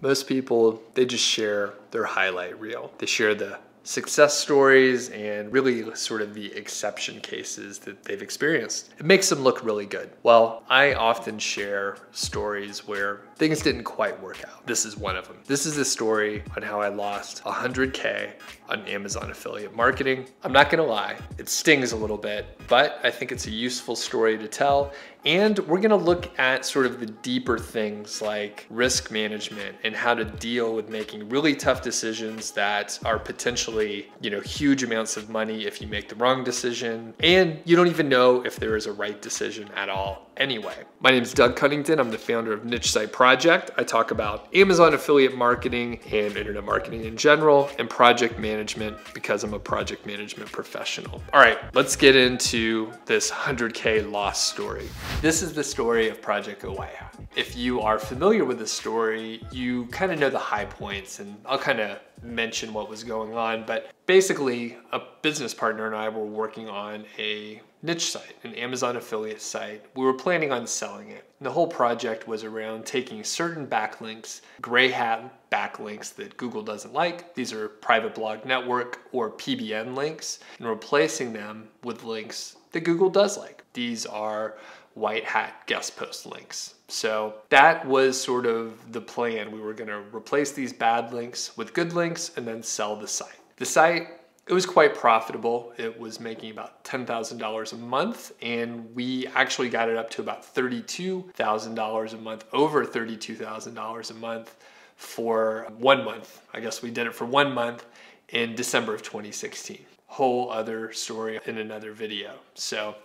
Most people, they just share their highlight reel. They share the success stories and really sort of the exception cases that they've experienced. It makes them look really good. Well, I often share stories where things didn't quite work out. This is one of them. This is a story on how I lost 100K on Amazon affiliate marketing. I'm not gonna lie, it stings a little bit, but I think it's a useful story to tell. And we're gonna look at sort of the deeper things like risk management and how to deal with making really tough decisions that are potentially, huge amounts of money if you make the wrong decision. And you don't even know if there is a right decision at all anyway. My name is Doug Cunnington. I'm the founder of Niche Site Project. I talk about Amazon affiliate marketing and internet marketing in general and project management because I'm a project management professional. All right, let's get into this 100K loss story. This is the story of Project Awaya. If you are familiar with the story, you kind of know the high points, and I'll kind of mention what was going on. But basically, a business partner and I were working on a niche site, an Amazon affiliate site. We were planning on selling it. And the whole project was around taking certain backlinks, gray hat backlinks that Google doesn't like. These are private blog network or PBN links, and replacing them with links that Google does like. These are white hat guest post links. So that was sort of the plan. We were gonna replace these bad links with good links and then sell the site. The site, it was quite profitable. It was making about $10,000 a month, and we actually got it up to about $32,000 a month, over $32,000 a month for 1 month. I guess we did it for 1 month in December of 2016. Whole other story in another video. So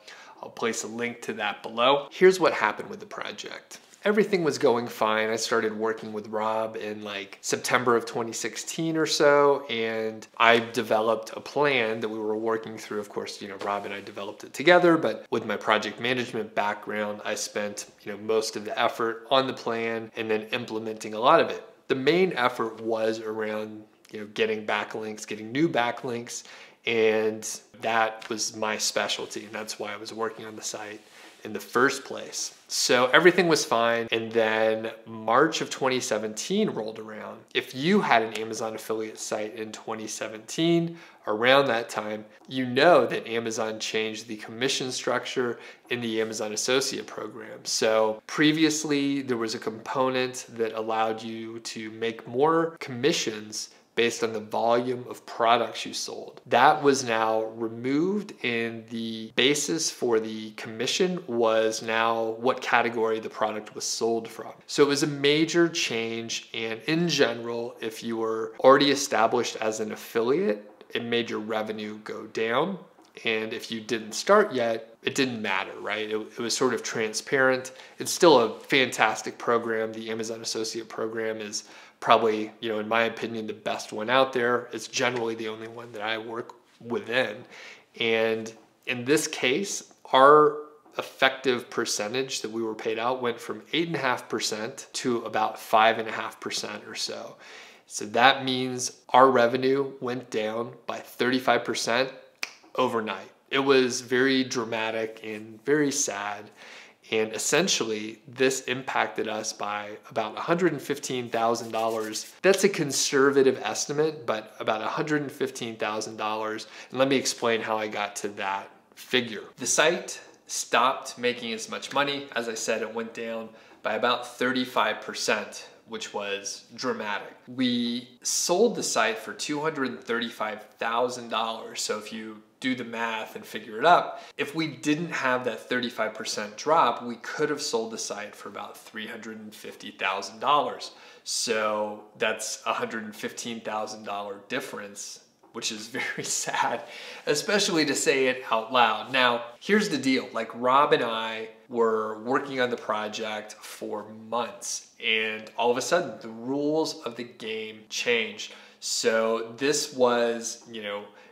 I'll place a link to that below. Here's what happened with the project. Everything was going fine. I started working with Rob in like September of 2016 or so, and I developed a plan that we were working through. Of course, Rob and I developed it together, but with my project management background, I spent, most of the effort on the plan and then implementing a lot of it. The main effort was around, getting backlinks, getting new backlinks, and that was my specialty, and that's why I was working on the site in the first place. So everything was fine, and then March of 2017 rolled around. If you had an Amazon affiliate site in 2017, around that time, you know that Amazon changed the commission structure in the Amazon Associate Program. So previously, there was a component that allowed you to make more commissions based on the volume of products you sold. That was now removed, and the basis for the commission was now what category the product was sold from. So it was a major change, and in general, if you were already established as an affiliate, it made your revenue go down. And if you didn't start yet, it didn't matter, right? It was sort of transparent. It's still a fantastic program. The Amazon Associate Program is probably, in my opinion, the best one out there. It's generally the only one that I work within. And in this case, our effective percentage that we were paid out went from 8.5% to about 5.5% or so. So that means our revenue went down by 35% overnight. It was very dramatic and very sad. And essentially, this impacted us by about $115,000. That's a conservative estimate, but about $115,000. And let me explain how I got to that figure. The site stopped making as much money. As I said, it went down by about 35%, which was dramatic. We sold the site for $235,000. So if you do the math and figure it up, if we didn't have that 35% drop, we could have sold the site for about $350,000. So that's $115,000 difference, which is very sad, especially to say it out loud. Now, here's the deal. Like, Rob and I were working on the project for months, and all of a sudden the rules of the game changed. So this was,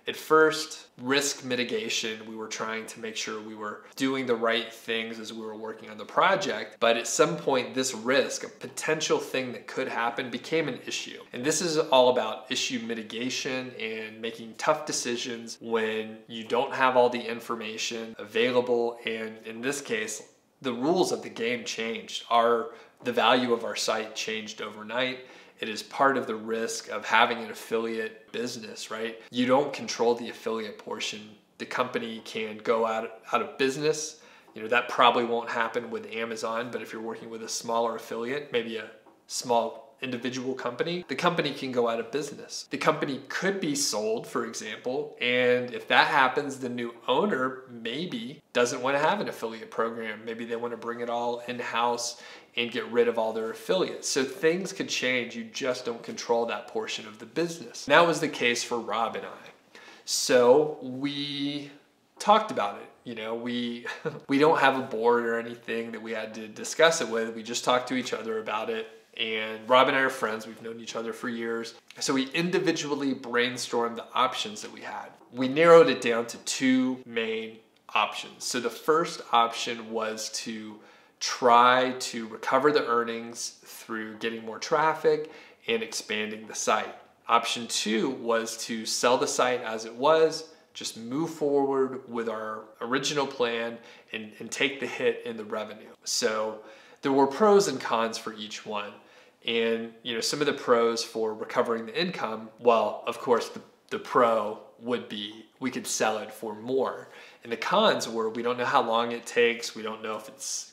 at first, risk mitigation. We were trying to make sure we were doing the right things as we were working on the project. But at some point, this risk, a potential thing that could happen, became an issue. And this is all about issue mitigation and making tough decisions when you don't have all the information available. And in this case, the rules of the game changed. The value of our site changed overnight. It is part of the risk of having an affiliate business, right? You don't control the affiliate portion. The company can go out of business. That probably won't happen with Amazon, but if you're working with a smaller affiliate, maybe a small individual company, the company can go out of business. The company could be sold, for example, and if that happens, the new owner maybe doesn't want to have an affiliate program. Maybe they want to bring it all in-house and get rid of all their affiliates. So things could change. You just don't control that portion of the business. And that was the case for Rob and I. So we talked about it. We don't have a board or anything that we had to discuss it with. We just talked to each other about it. And Rob and I are friends. We've known each other for years. So we individually brainstormed the options that we had. We narrowed it down to two main options. So the first option was to try to recover the earnings through getting more traffic and expanding the site. Option two was to sell the site as it was, just move forward with our original plan and take the hit in the revenue. So there were pros and cons for each one. And some of the pros for recovering the income, well, of course, the pro would be we could sell it for more. And the cons were we don't know how long it takes. We don't know if it's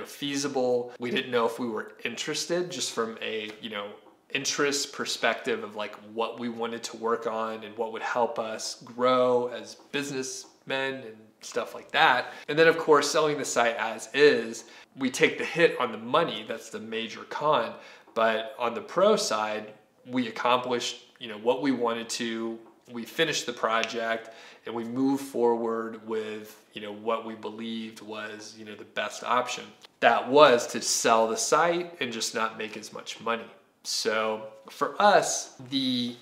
feasible. We didn't know if we were interested, just from a interest perspective of like what we wanted to work on and what would help us grow as businessmen and stuff like that. And then of course, selling the site as is, we take the hit on the money. That's the major con. But on the pro side, we accomplished what we wanted to. We finished the project and we moved forward with what we believed was the best option. That was to sell the site and just not make as much money. So for us, the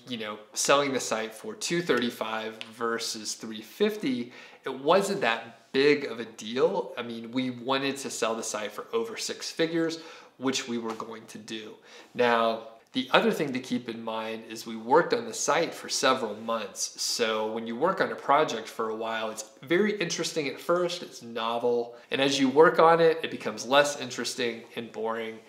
selling the site for $235 versus $350, it wasn't that big of a deal. I mean, we wanted to sell the site for over 6 figures, which we were going to do. Now, the other thing to keep in mind is we worked on the site for several months. So when you work on a project for a while, it's very interesting at first, it's novel. And as you work on it, it becomes less interesting and boring.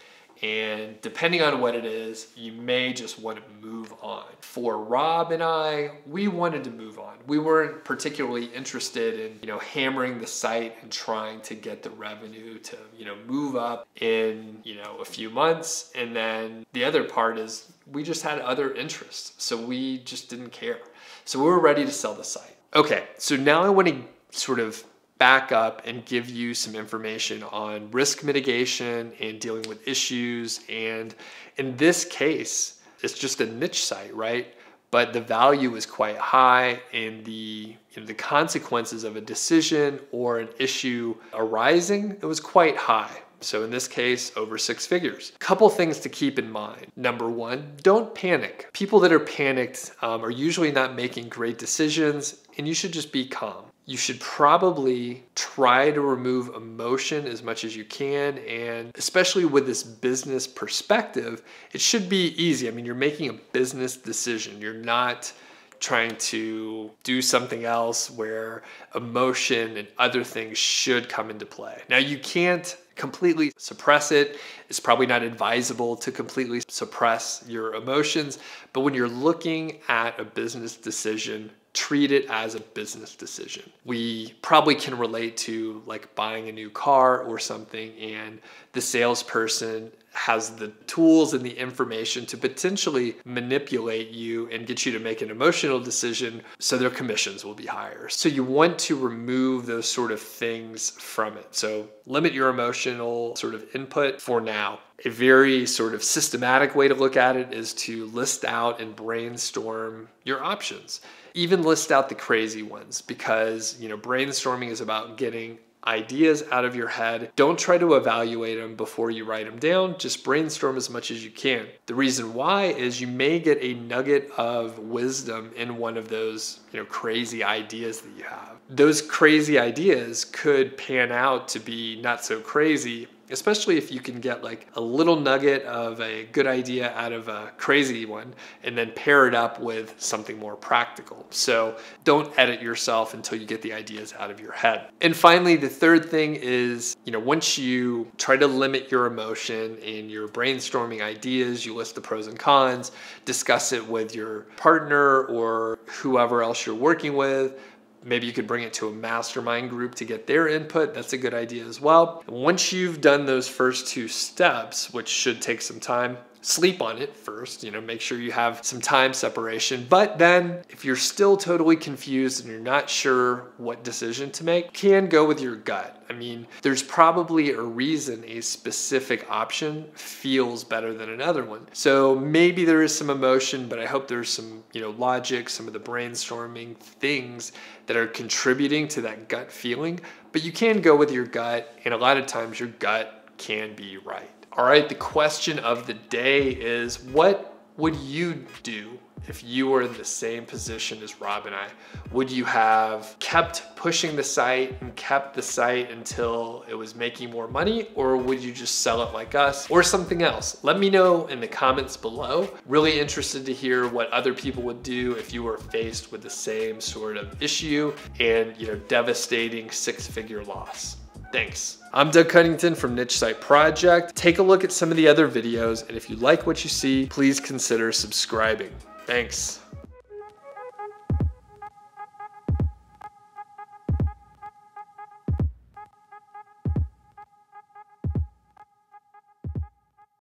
And depending on what it is, you may just want to move on. For Rob and I, we wanted to move on. We weren't particularly interested in, hammering the site and trying to get the revenue to, move up in, a few months. And then the other part is we just had other interests. So we just didn't care. So we were ready to sell the site. Okay, so now I want to sort of back up and give you some information on risk mitigation and dealing with issues. And in this case, it's just a niche site, right? But the value is quite high, and the consequences of a decision or an issue arising, it was quite high. So in this case, over 6 figures. Couple things to keep in mind. Number one, don't panic. People that are panicked are usually not making great decisions, and you should just be calm. You should probably try to remove emotion as much as you can. And especially with this business perspective, it should be easy. I mean, you're making a business decision. You're not trying to do something else where emotion and other things should come into play. Now, you can't completely suppress it. It's probably not advisable to completely suppress your emotions, but when you're looking at a business decision, treat it as a business decision. We probably can relate to like buying a new car or something, and the salesperson has the tools and the information to potentially manipulate you and get you to make an emotional decision, so their commissions will be higher. So you want to remove those sort of things from it. So limit your emotional sort of input for now. A very sort of systematic way to look at it is to list out and brainstorm your options. Even list out the crazy ones, because brainstorming is about getting ideas out of your head. Don't try to evaluate them before you write them down. Just brainstorm as much as you can. The reason why is you may get a nugget of wisdom in one of those crazy ideas that you have. Those crazy ideas could pan out to be not so crazy, especially if you can get like a little nugget of a good idea out of a crazy one and then pair it up with something more practical. So don't edit yourself until you get the ideas out of your head. And finally, the third thing is, once you try to limit your emotion and you're brainstorming ideas, you list the pros and cons, discuss it with your partner or whoever else you're working with. Maybe you could bring it to a mastermind group to get their input. That's a good idea as well. And once you've done those first 2 steps, which should take some time, sleep on it first, make sure you have some time separation. But then if you're still totally confused and you're not sure what decision to make, you can go with your gut. I mean, there's probably a reason a specific option feels better than another one. So maybe there is some emotion, but I hope there's some, logic, some of the brainstorming things that are contributing to that gut feeling. But you can go with your gut, and a lot of times your gut can be right. All right, the question of the day is, what would you do if you were in the same position as Rob and I? Would you have kept pushing the site and kept the site until it was making more money, or would you just sell it like us or something else? Let me know in the comments below. Really interested to hear what other people would do if you were faced with the same sort of issue and, devastating 6-figure loss. Thanks. I'm Doug Cunnington from Niche Site Project. Take a look at some of the other videos, and if you like what you see, please consider subscribing. Thanks.